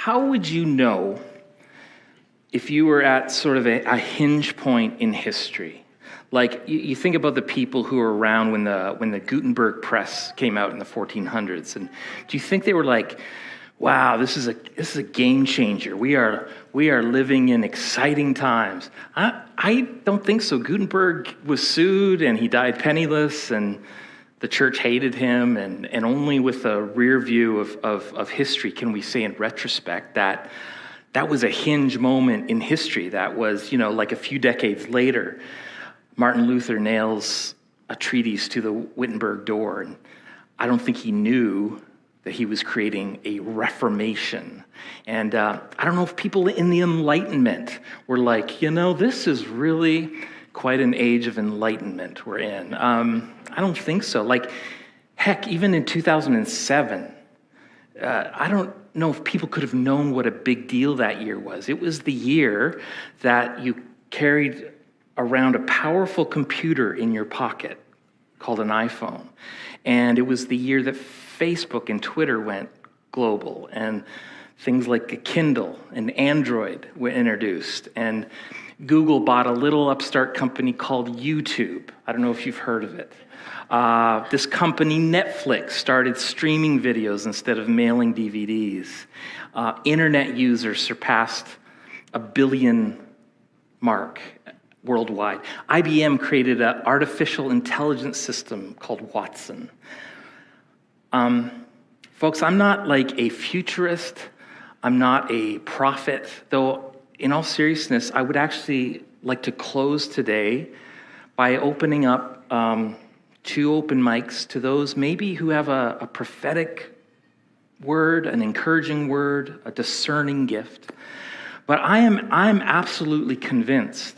How would you know if you were at sort of a hinge point in history? Like you think about the people who were around when the Gutenberg press came out in the 1400s, and do you think they were like, "Wow, this is a game changer. We are living in exciting times"? I don't think so. Gutenberg was sued and he died penniless, and the church hated him, and only with a rear view of history can we say in retrospect that was a hinge moment in history. That was, like a few decades later, Martin Luther nails a treatise to the Wittenberg door, and I don't think he knew that he was creating a reformation. And I don't know if people in the Enlightenment were like, this is really quite an age of enlightenment we're in. I don't think so. Like, heck, even in 2007, I don't know if people could have known what a big deal that year was. It was the year that you carried around a powerful computer in your pocket called an iPhone. And it was the year that Facebook and Twitter went global, and things like a Kindle and Android were introduced, and Google bought a little upstart company called YouTube. I don't know if you've heard of it. This company, Netflix, started streaming videos instead of mailing DVDs. Internet users surpassed 1 billion mark worldwide. IBM created an artificial intelligence system called Watson. Folks, I'm not like a futurist. I'm not a prophet, though in all seriousness, I would actually like to close today by opening up 2 open mics to those maybe who have a prophetic word, an encouraging word, a discerning gift. But I'm absolutely convinced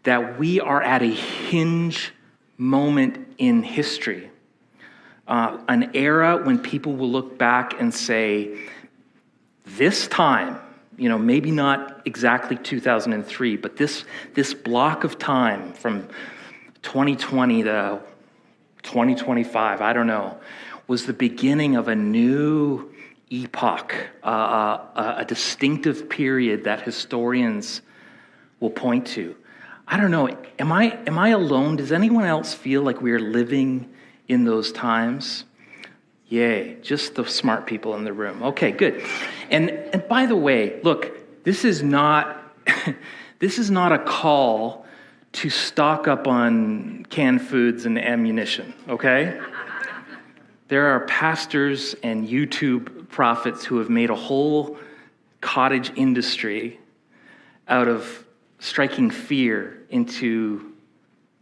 that we are at a hinge moment in history, an era when people will look back and say, this time, maybe not exactly 2003, but this block of time from 2020 to 2025, I don't know, was the beginning of a new epoch, a distinctive period that historians will point to. I don't know, am I alone? Does anyone else feel like we are living in those times? Yay, just the smart people in the room. Okay, good. And by the way, look, this is not a call to stock up on canned foods and ammunition, okay? There are pastors and YouTube prophets who have made a whole cottage industry out of striking fear into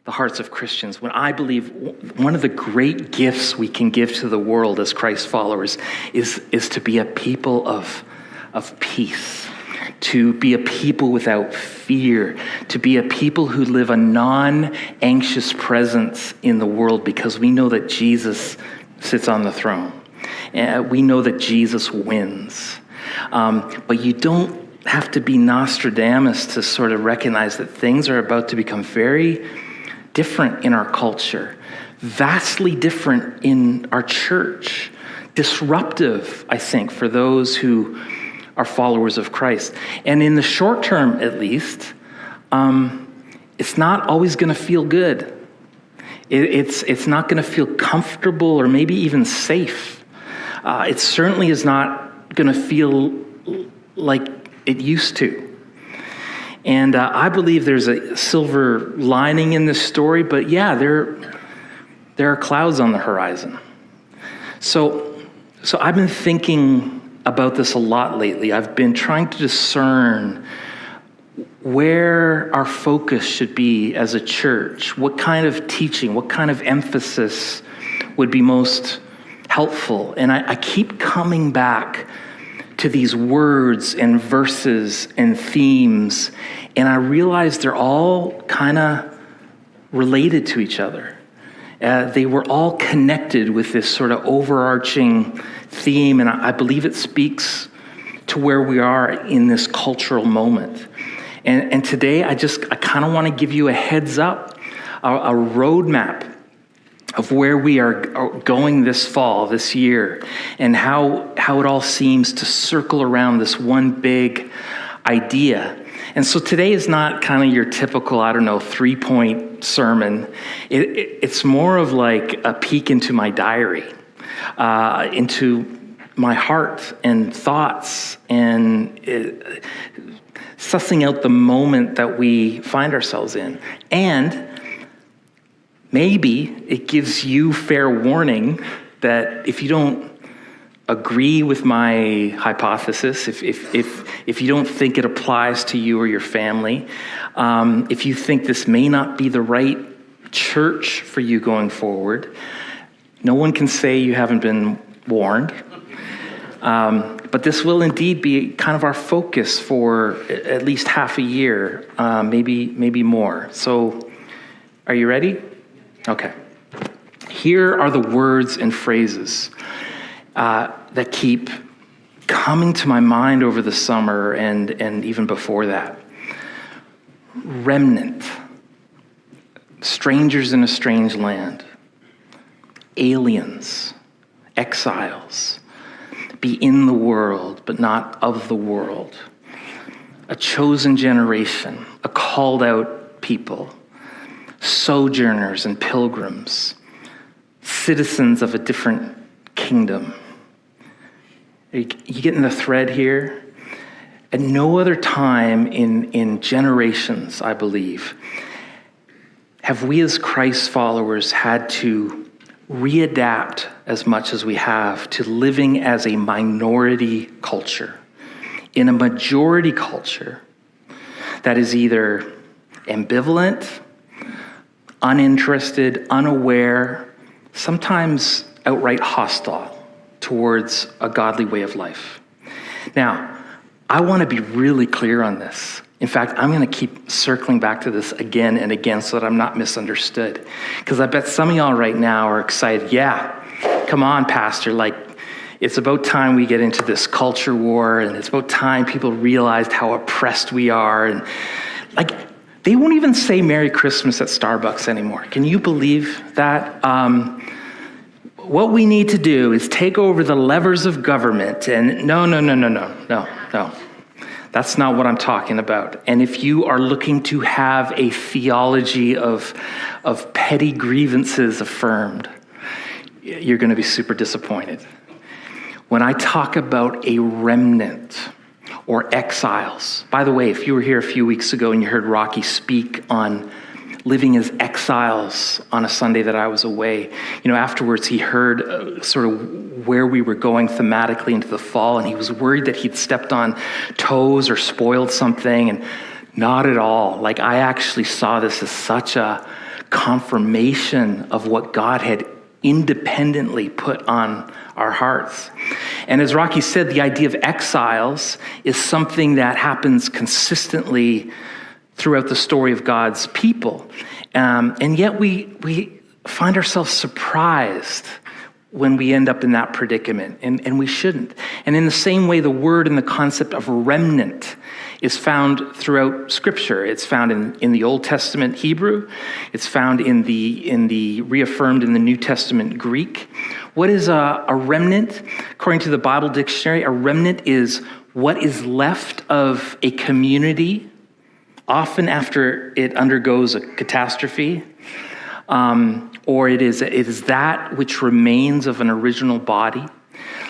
the hearts of Christians, when I believe one of the great gifts we can give to the world as Christ followers is to be a people of peace, to be a people without fear, to be a people who live a non-anxious presence in the world because we know that Jesus sits on the throne. We know that Jesus wins. But you don't have to be Nostradamus to sort of recognize that things are about to become very different in our culture, vastly different in our church, disruptive, I think, for those who are followers of Christ. And in the short term, at least, it's not always going to feel good. It's not going to feel comfortable or maybe even safe. It certainly is not going to feel like it used to. And I believe there's a silver lining in this story, but yeah, there are clouds on the horizon. So I've been thinking about this a lot lately. I've been trying to discern where our focus should be as a church, what kind of teaching, what kind of emphasis would be most helpful. And I keep coming back to these words and verses and themes, and I realize they're all kind of related to each other. They were all connected with this sort of overarching theme, and I believe it speaks to where we are in this cultural moment. And today, I kind of want to give you a heads up, a roadmap of where we are going this fall, this year, and how it all seems to circle around this one big idea. And so today is not kind of your typical, 3-point sermon. It's more of like a peek into my diary, into my heart and thoughts, and sussing out the moment that we find ourselves in. And maybe it gives you fair warning that if you don't agree with my hypothesis, if you don't think it applies to you or your family, if you think this may not be the right church for you going forward, no one can say you haven't been warned. But this will indeed be kind of our focus for at least half a year, maybe more. So, are you ready? Okay. Here are the words and phrases that keep coming to my mind over the summer and even before that. Remnant. Strangers in a strange land. Aliens. Exiles. Be in the world, but not of the world. A chosen generation. A called out people. Sojourners and pilgrims, citizens of a different kingdom. You getting the thread here? At no other time in generations, I believe, have we as Christ followers had to readapt as much as we have to living as a minority culture. In a majority culture that is either ambivalent, uninterested, unaware, sometimes outright hostile towards a godly way of life. Now, I want to be really clear on this. In fact, I'm going to keep circling back to this again and again so that I'm not misunderstood. Because I bet some of y'all right now are excited. Yeah, come on, Pastor. Like, it's about time we get into this culture war, and it's about time people realized how oppressed we are. And like, they won't even say Merry Christmas at Starbucks anymore. Can you believe that? What we need to do is take over the levers of government. And no. That's not what I'm talking about. And if you are looking to have a theology of petty grievances affirmed, you're going to be super disappointed. When I talk about a remnant or exiles, by the way, if you were here a few weeks ago and you heard Rocky speak on living as exiles on a Sunday that I was away, afterwards he heard sort of where we were going thematically into the fall, and he was worried that he'd stepped on toes or spoiled something, and not at all. Like, I actually saw this as such a confirmation of what God had independently put on our hearts. And as Rocky said, the idea of exiles is something that happens consistently throughout the story of God's people. And yet we find ourselves surprised when we end up in that predicament, and we shouldn't. And in the same way, the word and the concept of remnant is found throughout Scripture. It's found in the Old Testament Hebrew. It's found in the reaffirmed in the New Testament Greek. What is a remnant? According to the Bible Dictionary, a remnant is what is left of a community, often after it undergoes a catastrophe, or it is that which remains of an original body.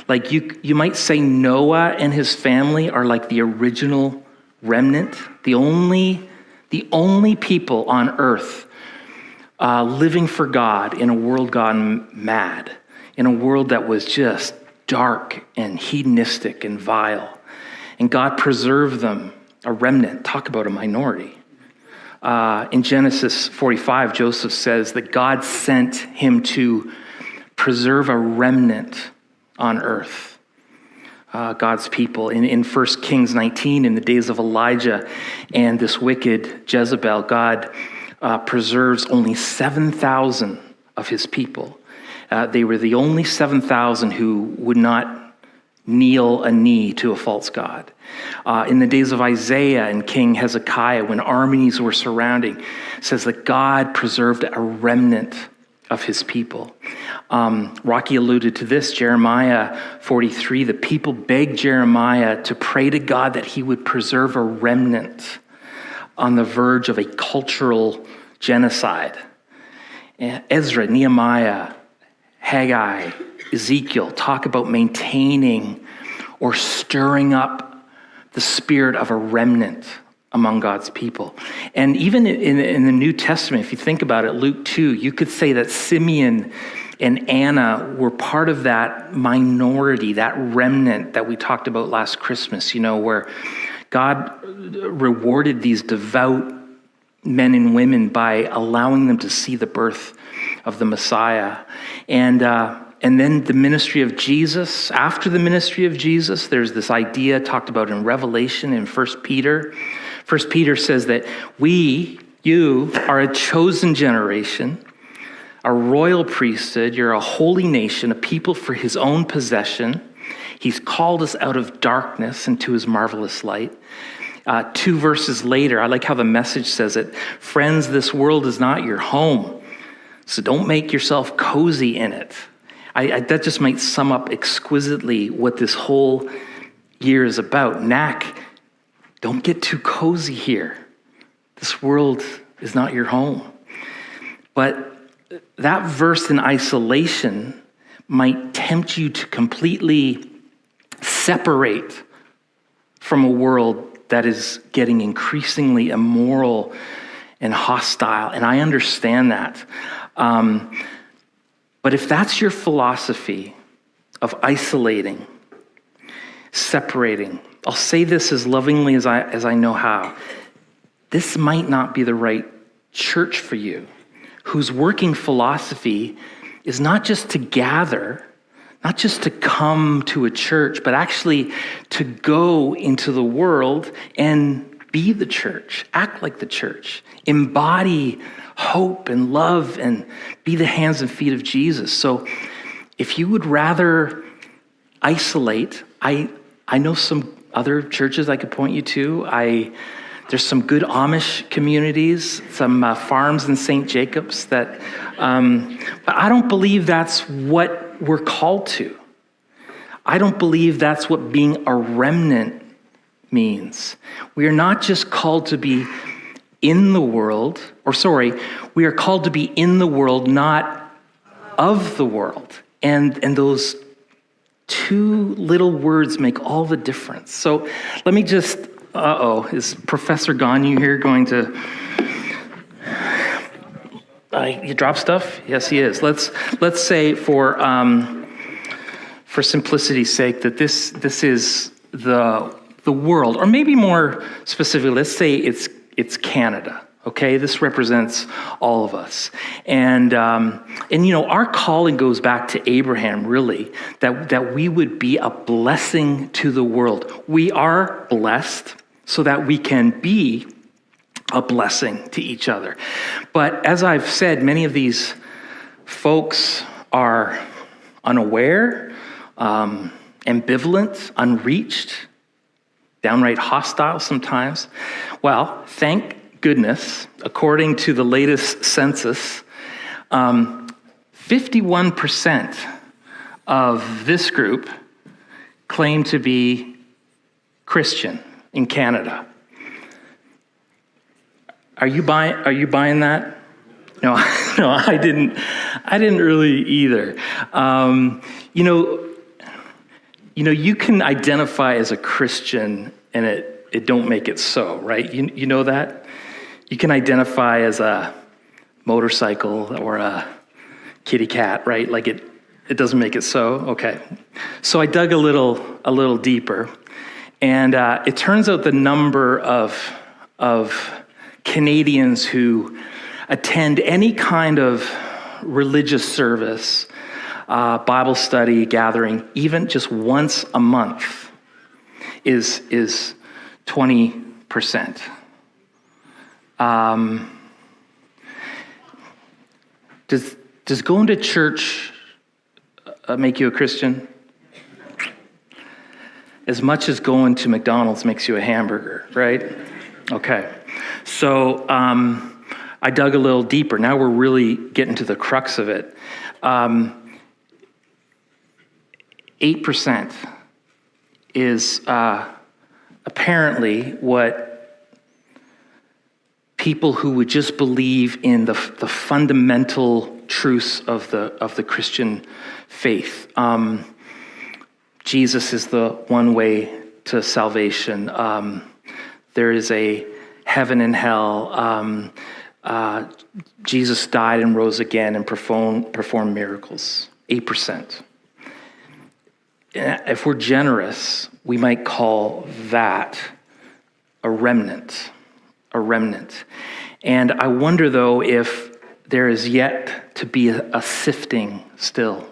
Like you might say Noah and his family are like the original remnant, the only people on earth living for God in a world gone mad, in a world that was just dark and hedonistic and vile. And God preserved them, a remnant. Talk about a minority. In Genesis 45, Joseph says that God sent him to preserve a remnant on earth, God's people. In 1 Kings 19, in the days of Elijah and this wicked Jezebel, God preserves only 7,000 of his people. They were the only 7,000 who would not kneel a knee to a false god. In the days of Isaiah and King Hezekiah, when armies were surrounding, it says that God preserved a remnant of his people. Rocky alluded to this, Jeremiah 43. The people begged Jeremiah to pray to God that he would preserve a remnant on the verge of a cultural genocide. Ezra, Nehemiah, Haggai, Ezekiel talk about maintaining or stirring up the spirit of a remnant among God's people. And even in the New Testament, if you think about it, Luke 2, you could say that Simeon and Anna were part of that minority, that remnant that we talked about last Christmas, where God rewarded these devout men and women by allowing them to see the birth of the Messiah. And then the ministry of Jesus. After the ministry of Jesus, there's this idea talked about in Revelation in 1 Peter. 1 Peter says that you are a chosen generation, a royal priesthood, you're a holy nation, a people for his own possession. He's called us out of darkness into his marvelous light. 2 verses later, I like how the Message says it. Friends, this world is not your home, so don't make yourself cozy in it. That just might sum up exquisitely what this whole year is about. NAC, don't get too cozy here. This world is not your home. But that verse in isolation might tempt you to completely separate from a world that is getting increasingly immoral and hostile. And I understand that. But if that's your philosophy of isolating, separating, I'll say this as lovingly as I know how. This might not be the right church for you, whose working philosophy is not just to gather, not just to come to a church, but actually to go into the world and be the church, act like the church, embody hope and love and be the hands and feet of Jesus. So if you would rather isolate, I know some other churches I could point you to. There's some good Amish communities, some farms in St. Jacobs that, but I don't believe that's what we're called to. I don't believe that's what being a remnant means. We are not just called to be in the world, we are called to be in the world, not of the world. And those two little words make all the difference. So let me just, is Professor Ganyu here going to, you drop stuff? Yes, he is. Let's say for simplicity's sake that this is the world, or maybe more specifically, let's say it's Canada. Okay, this represents all of us, and our calling goes back to Abraham. Really, that we would be a blessing to the world. We are blessed so that we can be a blessing to each other. But as I've said, many of these folks are unaware, ambivalent, unreached, downright hostile sometimes. Well, thank goodness, according to the latest census, 51% of this group claim to be Christian in Canada. Are you buying that? No, no, I didn't really either. You can identify as a Christian and it don't make it so, right? You know that? You can identify as a motorcycle or a kitty cat, right? Like it doesn't make it so. Okay. So I dug a little deeper, and it turns out the number of Canadians who attend any kind of religious service, Bible study, gathering, even just once a month, is 20%. Does going to church make you a Christian? As much as going to McDonald's makes you a hamburger, right? Okay. So I I dug a little deeper. Now we're really getting to the crux of it. 8% is apparently what people who would just believe in the fundamental truths of the Christian faith. Jesus is the one way to salvation. There is a heaven and hell. Jesus died and rose again and performed miracles. 8%. If we're generous, we might call that a remnant. A remnant. And I wonder, though, if there is yet to be a sifting still.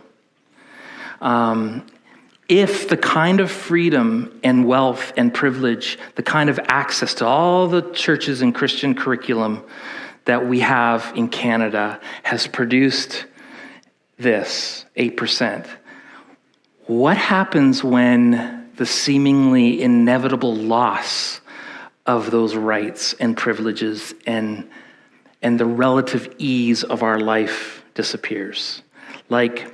If the kind of freedom and wealth and privilege, the kind of access to all the churches and Christian curriculum that we have in Canada has produced this 8%, what happens when the seemingly inevitable loss of those rights and privileges and the relative ease of our life disappears? Like,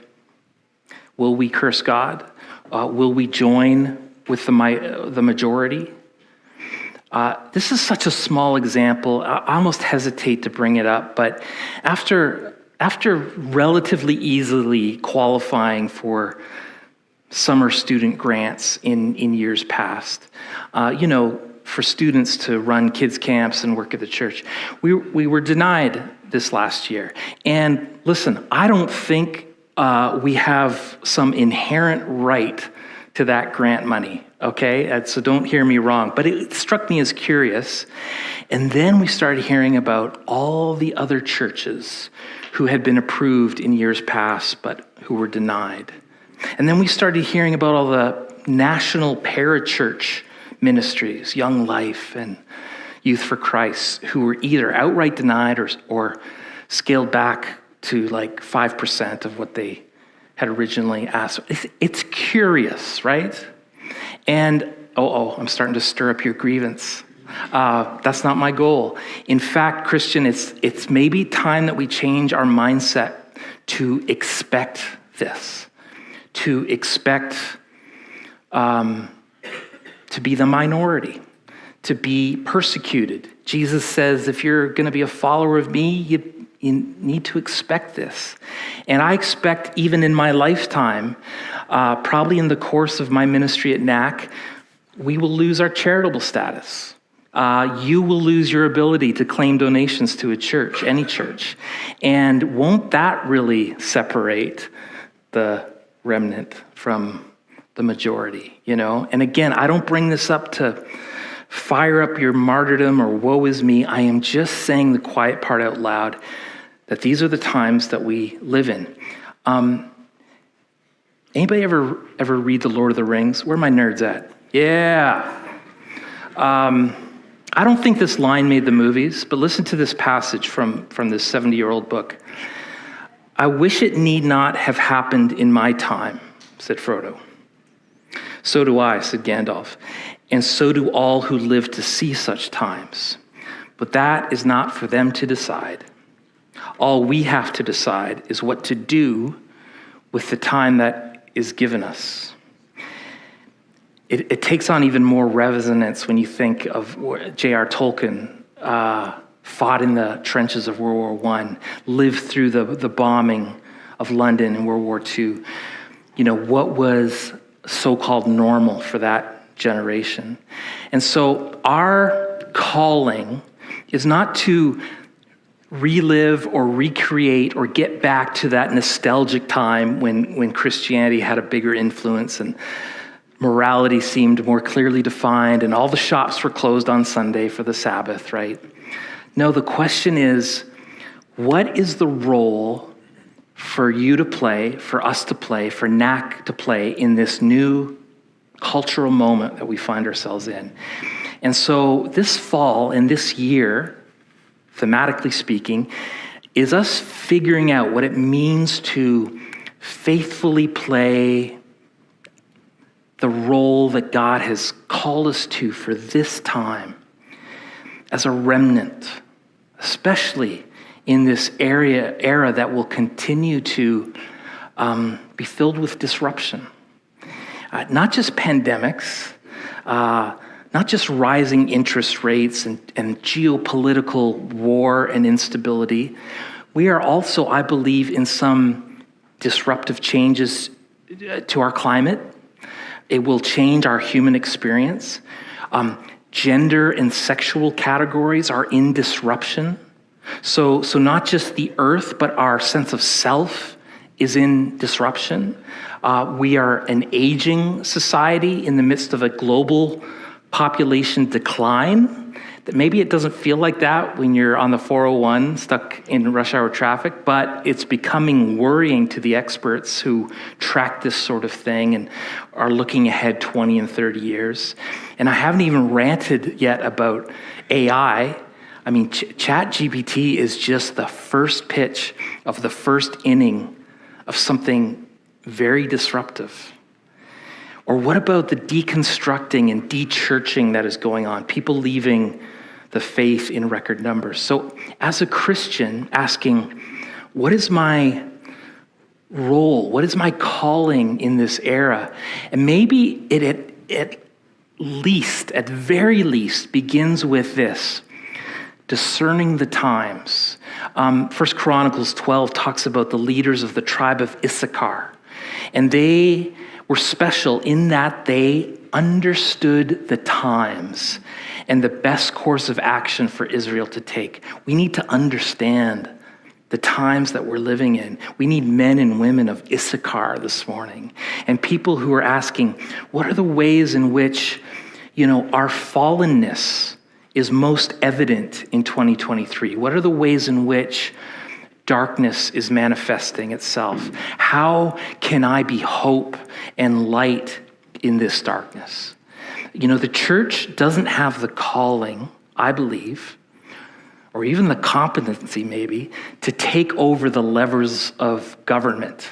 will we curse God? Will we join with the majority? This is such a small example. I almost hesitate to bring it up, but after relatively easily qualifying for summer student grants in years past, for students to run kids camps and work at the church, we were denied this last year. And listen, I don't think we have some inherent right to that grant money, okay? So don't hear me wrong, but it struck me as curious. And then we started hearing about all the other churches who had been approved in years past, but who were denied. And then we started hearing about all the national parachurch ministries, Young Life and Youth for Christ, who were either outright denied or scaled back to like 5% of what they had originally asked. It's curious, right? And, I'm starting to stir up your grievance. That's not my goal. In fact, Christian, it's maybe time that we change our mindset to expect this, to expect to be the minority, to be persecuted. Jesus says, if you're going to be a follower of me, you need to expect this. And I expect even in my lifetime, probably in the course of my ministry at NAC, we will lose our charitable status. You will lose your ability to claim donations to a church, any church. And won't that really separate the remnant from the majority, And again, I don't bring this up to fire up your martyrdom or woe is me. I am just saying the quiet part out loud, that these are the times that we live in. Anybody ever read The Lord of the Rings? Where are my nerds at? Yeah. I don't think this line made the movies, but listen to this passage from this 70-year-old book. I wish it need not have happened in my time, said Frodo. So do I, said Gandalf, and so do all who live to see such times. But that is not for them to decide. All we have to decide is what to do with the time that is given us. It takes on even more resonance when you think of J.R. Tolkien fought in the trenches of World War I, lived through the bombing of London in World War II. What was so-called normal for that generation. And so our calling is not to relive or recreate or get back to that nostalgic time when Christianity had a bigger influence and morality seemed more clearly defined and all the shops were closed on Sunday for the Sabbath, right? No, the question is, what is the role for you to play, for us to play, for NAC to play in this new cultural moment that we find ourselves in? And so this fall and this year, thematically speaking, is us figuring out what it means to faithfully play the role that God has called us to for this time as a remnant especially in this era that will continue to be filled with disruption. Not just pandemics, not just rising interest rates and geopolitical war and instability. We are also, I believe, in some disruptive changes to our climate. It will change our human experience. Gender and sexual categories are in disruption. So not just the earth, but our sense of self is in disruption. We are an aging society in the midst of a global population decline. That maybe it doesn't feel like that when you're on the 401 stuck in rush hour traffic, but it's becoming worrying to the experts who track this sort of thing and are looking ahead 20 and 30 years. And I haven't even ranted yet about AI. I mean, ChatGPT is just the first pitch of the first inning of something very disruptive. Or what about the deconstructing and de-churching that is going on? People leaving the faith in record numbers. So as a Christian, asking, what is my role? What is my calling in this era? And maybe it at very least, begins with this: discerning the times. 1 Chronicles 12 talks about the leaders of the tribe of Issachar. And they were special in that they understood the times and the best course of action for Israel to take. We need to understand the times that we're living in. We need men and women of Issachar this morning, and people who are asking, what are the ways in which, our fallenness is most evident in 2023? What are the ways in which darkness is manifesting itself? How can I be hope and light in this darkness? The church doesn't have the calling, I believe, or even the competency maybe, to take over the levers of government.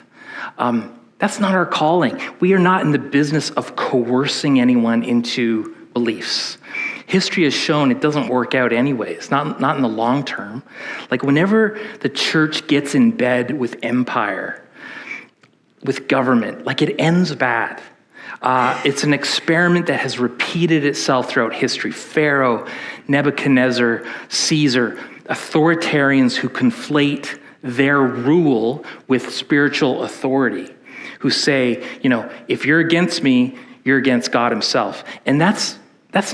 That's not our calling. We are not in the business of coercing anyone into beliefs. History has shown it doesn't work out anyways, not in the long term. Like whenever the church gets in bed with empire, with government, like it ends bad. It's an experiment that has repeated itself throughout history. Pharaoh, Nebuchadnezzar, Caesar, authoritarians who conflate their rule with spiritual authority, who say, if you're against me, you're against God himself. And that's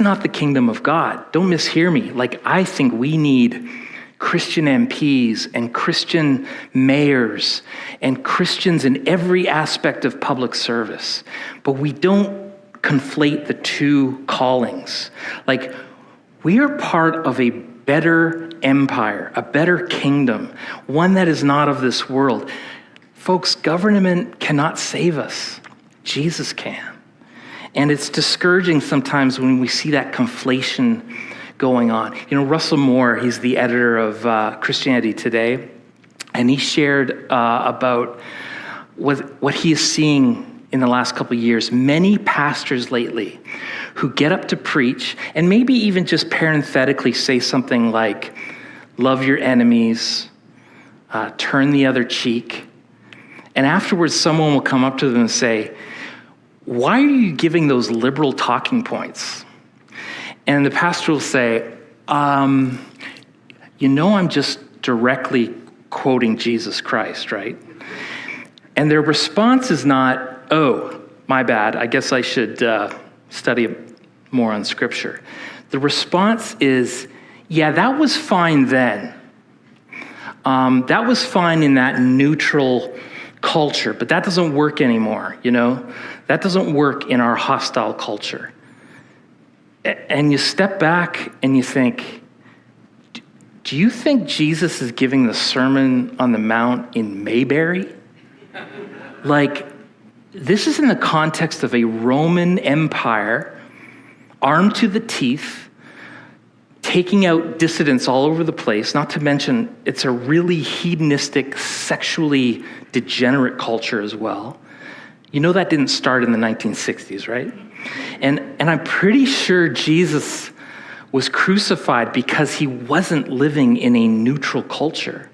not the kingdom of God. Don't mishear me. I think we need Christian MPs and Christian mayors and Christians in every aspect of public service. But we don't conflate the two callings. We are part of a better empire, a better kingdom, one that is not of this world. Folks, government cannot save us. Jesus can. And it's discouraging sometimes when we see that conflation going on. Russell Moore, he's the editor of Christianity Today, and he shared about what he is seeing in the last couple of years. Many pastors lately who get up to preach and maybe even just parenthetically say something like, love your enemies, turn the other cheek. And afterwards, someone will come up to them and say, why are you giving those liberal talking points? And the pastor will say, I'm just directly quoting Jesus Christ, right? And their response is not, oh, my bad, I guess I should study more on Scripture. The response is, yeah, that was fine then. That was fine in that neutral culture, but that doesn't work anymore, That doesn't work in our hostile culture. And you step back and you think, do you think Jesus is giving the Sermon on the Mount in Mayberry? This is in the context of a Roman Empire, armed to the teeth, taking out dissidents all over the place, not to mention it's a really hedonistic, sexually degenerate culture as well. That didn't start in the 1960s, right? And I'm pretty sure Jesus was crucified because he wasn't living in a neutral culture.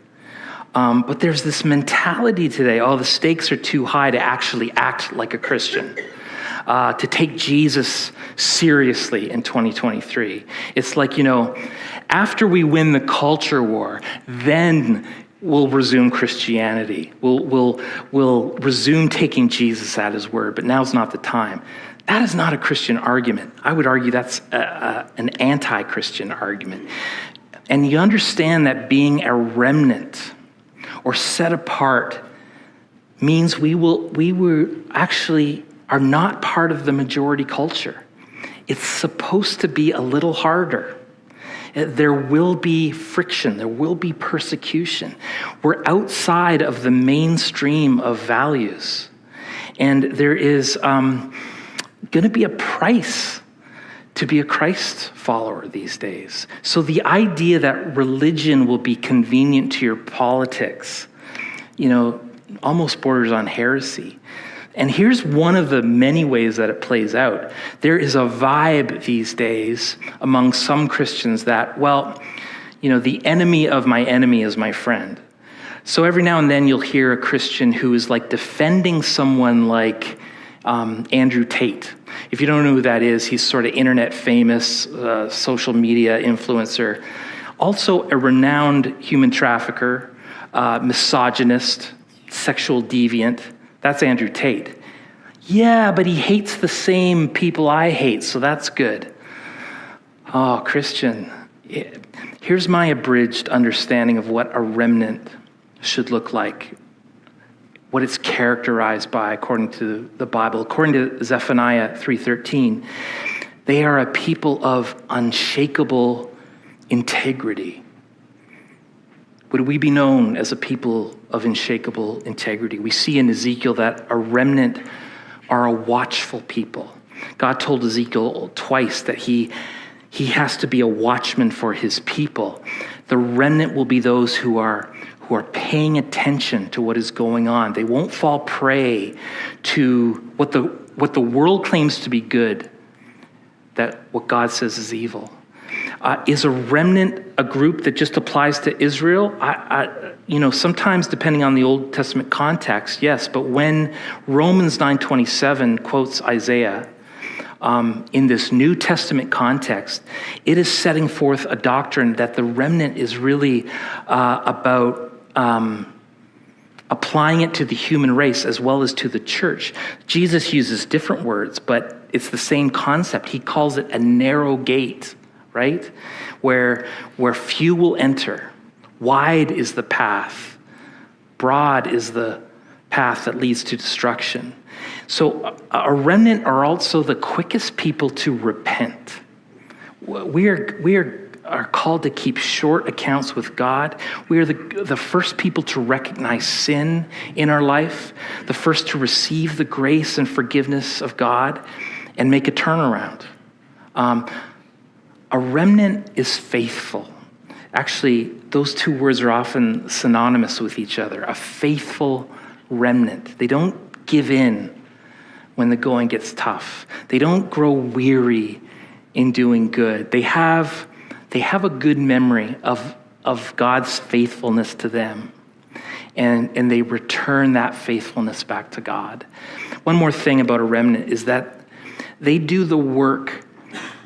But there's this mentality today, the stakes are too high to actually act like a Christian, to take Jesus seriously in 2023. It's like, after we win the culture war, then we'll resume Christianity. We'll resume taking Jesus at his word, but now's not the time. That is not a Christian argument. I would argue that's an anti-Christian argument. And you understand that being a remnant or set apart means we actually are not part of the majority culture. It's supposed to be a little harder. There will be friction. There will be persecution. We're outside of the mainstream of values. And there is going to be a price to be a Christ follower these days. So the idea that religion will be convenient to your politics, almost borders on heresy. And here's one of the many ways that it plays out. There is a vibe these days among some Christians that, the enemy of my enemy is my friend. So every now and then you'll hear a Christian who is like defending someone like Andrew Tate. If you don't know who that is, he's sort of internet famous, social media influencer. Also a renowned human trafficker, misogynist, sexual deviant. That's Andrew Tate. Yeah, but he hates the same people I hate, so that's good. Oh, Christian, here's my abridged understanding of what a remnant should look like, what it's characterized by according to the Bible. According to Zephaniah 3:13, they are a people of unshakable integrity. Would we be known as a people of unshakable integrity? We see in Ezekiel that a remnant are a watchful people. God told Ezekiel twice that he has to be a watchman for his people. The remnant will be those who are paying attention to what is going on. They won't fall prey to what the world claims to be good, that what God says is evil. Is a remnant a group that just applies to Israel? Sometimes depending on the Old Testament context, yes. But when Romans 9:27 quotes Isaiah in this New Testament context, it is setting forth a doctrine that the remnant is really about applying it to the human race as well as to the church. Jesus uses different words, but it's the same concept. He calls it a narrow gate, right? Where few will enter. Wide is the path. Broad is the path that leads to destruction. So a remnant are also the quickest people to repent. We are called to keep short accounts with God. We are the first people to recognize sin in our life, the first to receive the grace and forgiveness of God and make a turnaround. A remnant is faithful. Actually, those two words are often synonymous with each other. A faithful remnant. They don't give in when the going gets tough. They don't grow weary in doing good. They have a good memory of God's faithfulness to them. And they return that faithfulness back to God. One more thing about a remnant is that they do the work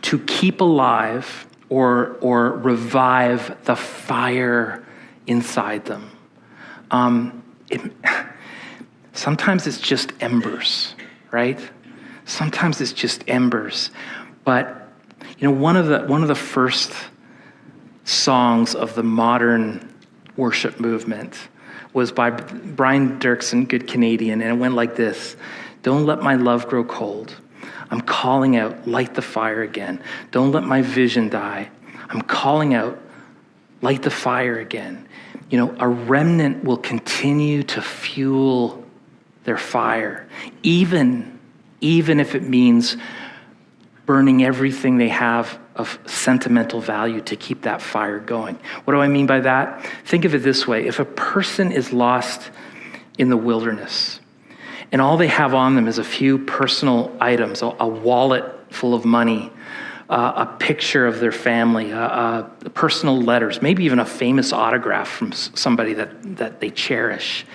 to keep alive or revive the fire inside them. Sometimes it's just embers, right? Sometimes it's just embers. But one of the first songs of the modern worship movement was by Brian Dirksen, Good Canadian, and it went like this: "Don't let my love grow cold. I'm calling out, light the fire again. Don't let my vision die. I'm calling out, light the fire again." A remnant will continue to fuel their fire, even if it means burning everything they have of sentimental value to keep that fire going. What do I mean by that? Think of it this way. If a person is lost in the wilderness, and all they have on them is a few personal items, a wallet full of money, a picture of their family, personal letters, maybe even a famous autograph from somebody that they cherish.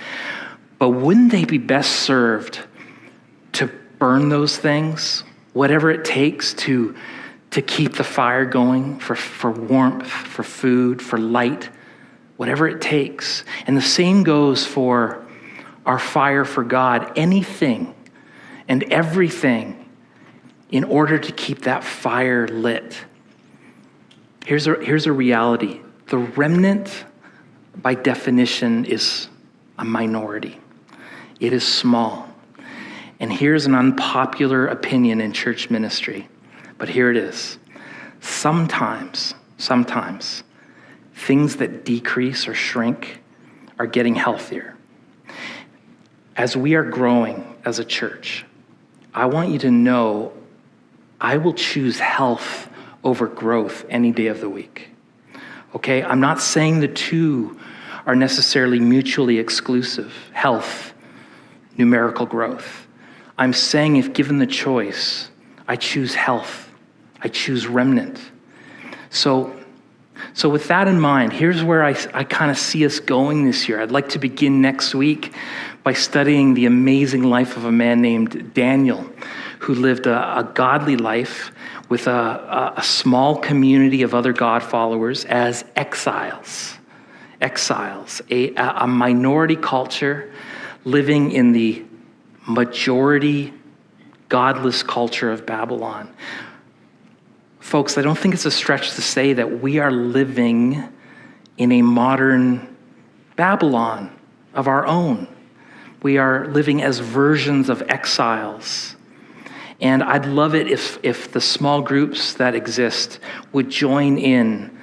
But wouldn't they be best served to burn those things, whatever it takes to keep the fire going, for warmth, for food, for light, whatever it takes? And the same goes for our fire for God, anything and everything in order to keep that fire lit. Here's a reality. The remnant, by definition, is a minority. It is small. And here's an unpopular opinion in church ministry, but here it is. Sometimes, things that decrease or shrink are getting healthier. As we are growing as a church, I want you to know I will choose health over growth any day of the week. Okay? I'm not saying the two are necessarily mutually exclusive, health, numerical growth. I'm saying if given the choice, I choose health. I choose remnant. So with that in mind, here's where I kind of see us going this year. I'd like to begin next week by studying the amazing life of a man named Daniel, who lived a godly life with a small community of other God followers as exiles, a minority culture living in the majority godless culture of Babylon. Folks, I don't think it's a stretch to say that we are living in a modern Babylon of our own. We are living as versions of exiles. And I'd love it if the small groups that exist would join in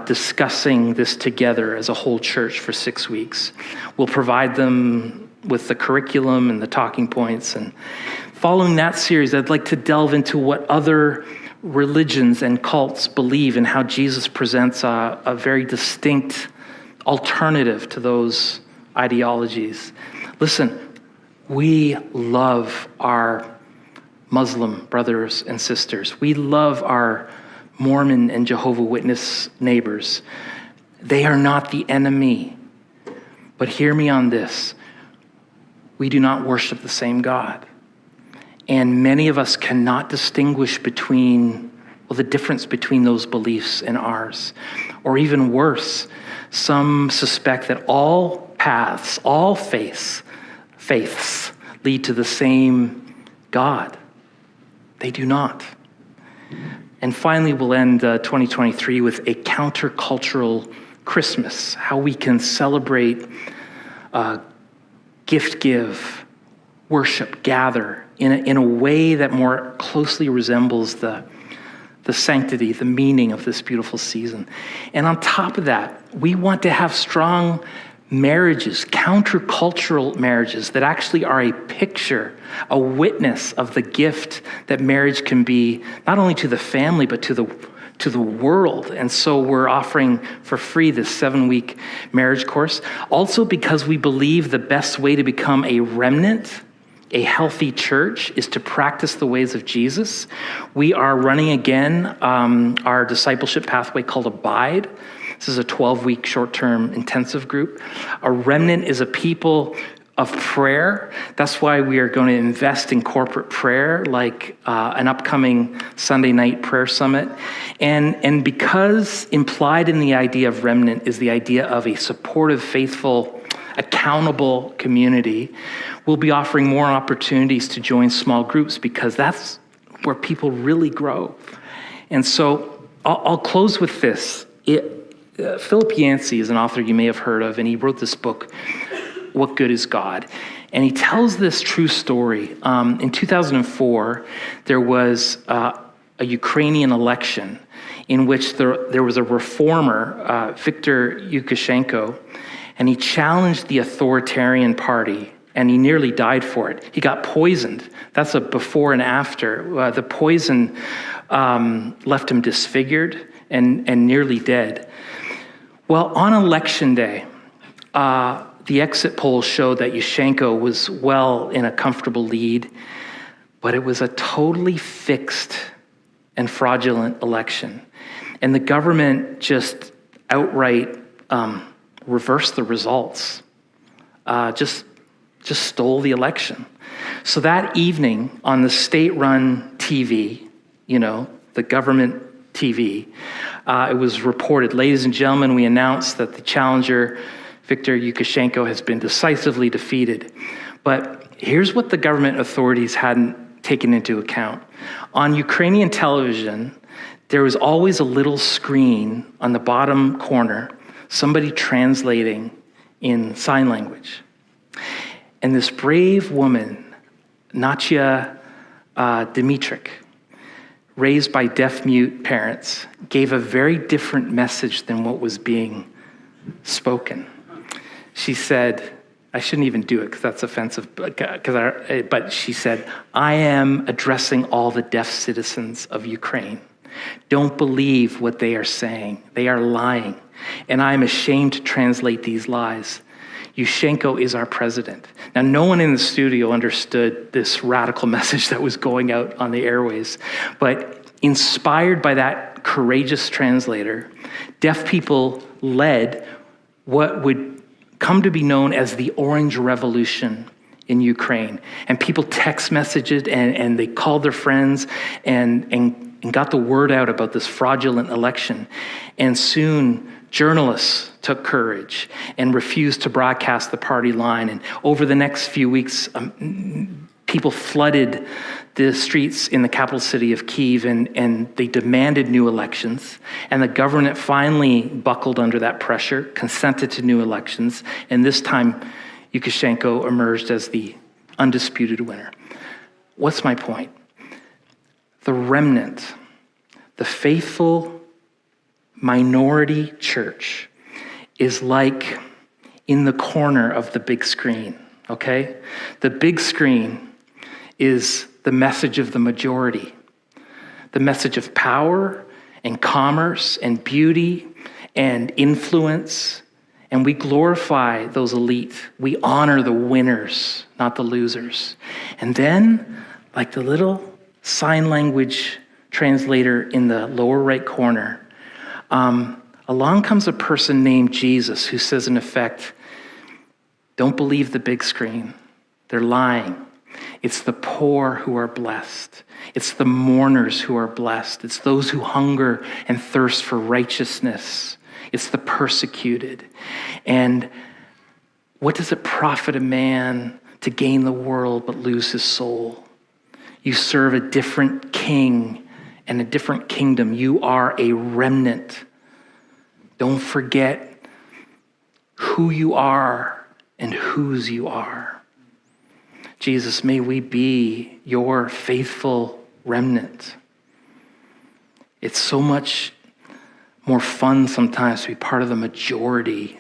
discussing this together as a whole church for 6 weeks. We'll provide them with the curriculum and the talking points. And following that series, I'd like to delve into what other religions and cults believe and how Jesus presents a very distinct alternative to those ideologies. Listen, we love our Muslim brothers and sisters. We love our Mormon and Jehovah's Witness neighbors. They are not the enemy. But hear me on this. We do not worship the same God. And many of us cannot distinguish the difference between those beliefs and ours. Or even worse, some suspect that all paths, all faiths lead to the same God. They do not. And finally, we'll end 2023 with a countercultural Christmas, how we can celebrate, gift give, worship, gather in a way that more closely resembles the sanctity, the meaning of this beautiful season. And on top of that, we want to have strong marriages, countercultural marriages that actually are a picture, a witness of the gift that marriage can be, not only to the family, but to the world. And so we're offering for free this 7-week marriage course. Also because we believe the best way to become a remnant, a healthy church, is to practice the ways of Jesus. We are running again our discipleship pathway called Abide. This is a 12-week short-term intensive group. A remnant is a people of prayer. That's why we are going to invest in corporate prayer, like an upcoming Sunday night prayer summit. And because implied in the idea of remnant is the idea of a supportive, faithful, accountable community, we'll be offering more opportunities to join small groups because that's where people really grow. And so I'll close with this. Philip Yancey is an author you may have heard of, and he wrote this book, What Good is God? And he tells this true story. In 2004, there was a Ukrainian election in which there was a reformer, Viktor Yushchenko, and he challenged the authoritarian party, and he nearly died for it. He got poisoned. That's a before and after. The poison left him disfigured and nearly dead. Well, on election day, the exit polls showed that Yushchenko was well in a comfortable lead, but it was a totally fixed and fraudulent election. And the government just outright reversed the results, just stole the election. So that evening on the state-run TV, the government TV, it was reported, ladies and gentlemen, we announce that the challenger, Viktor Yushchenko, has been decisively defeated. But here's what the government authorities hadn't taken into account. On Ukrainian television, there was always a little screen on the bottom corner, somebody translating in sign language. And this brave woman, Natya Dmitrik, raised by deaf-mute parents, gave a very different message than what was being spoken. She said, I shouldn't even do it because that's offensive, but she said, I am addressing all the deaf citizens of Ukraine. Don't believe what they are saying. They are lying. And I am ashamed to translate these lies. Yushchenko is our president. Now, no one in the studio understood this radical message that was going out on the airways, but inspired by that courageous translator, deaf people led what would come to be known as the Orange Revolution in Ukraine. And people text messaged and they called their friends and got the word out about this fraudulent election. And soon, journalists took courage and refused to broadcast the party line. And over the next few weeks, people flooded the streets in the capital city of Kyiv and they demanded new elections. And the government finally buckled under that pressure, consented to new elections. And this time, Yushchenko emerged as the undisputed winner. What's my point? The remnant, the faithful minority church, is like in the corner of the big screen, okay? The big screen is the message of the majority, the message of power and commerce and beauty and influence. And we glorify those elite. We honor the winners, not the losers. And then, like the little sign language translator in the lower right corner, along comes a person named Jesus who says, in effect, don't believe the big screen. They're lying. It's the poor who are blessed. It's the mourners who are blessed. It's those who hunger and thirst for righteousness. It's the persecuted. And what does it profit a man to gain the world but lose his soul? You serve a different king and a different kingdom. You are a remnant. Don't forget who you are and whose you are. Jesus, may we be your faithful remnant. It's so much more fun sometimes to be part of the majority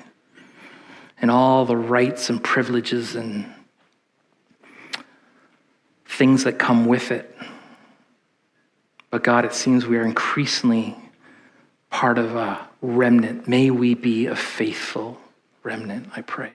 and all the rights and privileges and things that come with it. But God, it seems we are increasingly part of a remnant. May we be a faithful remnant, I pray.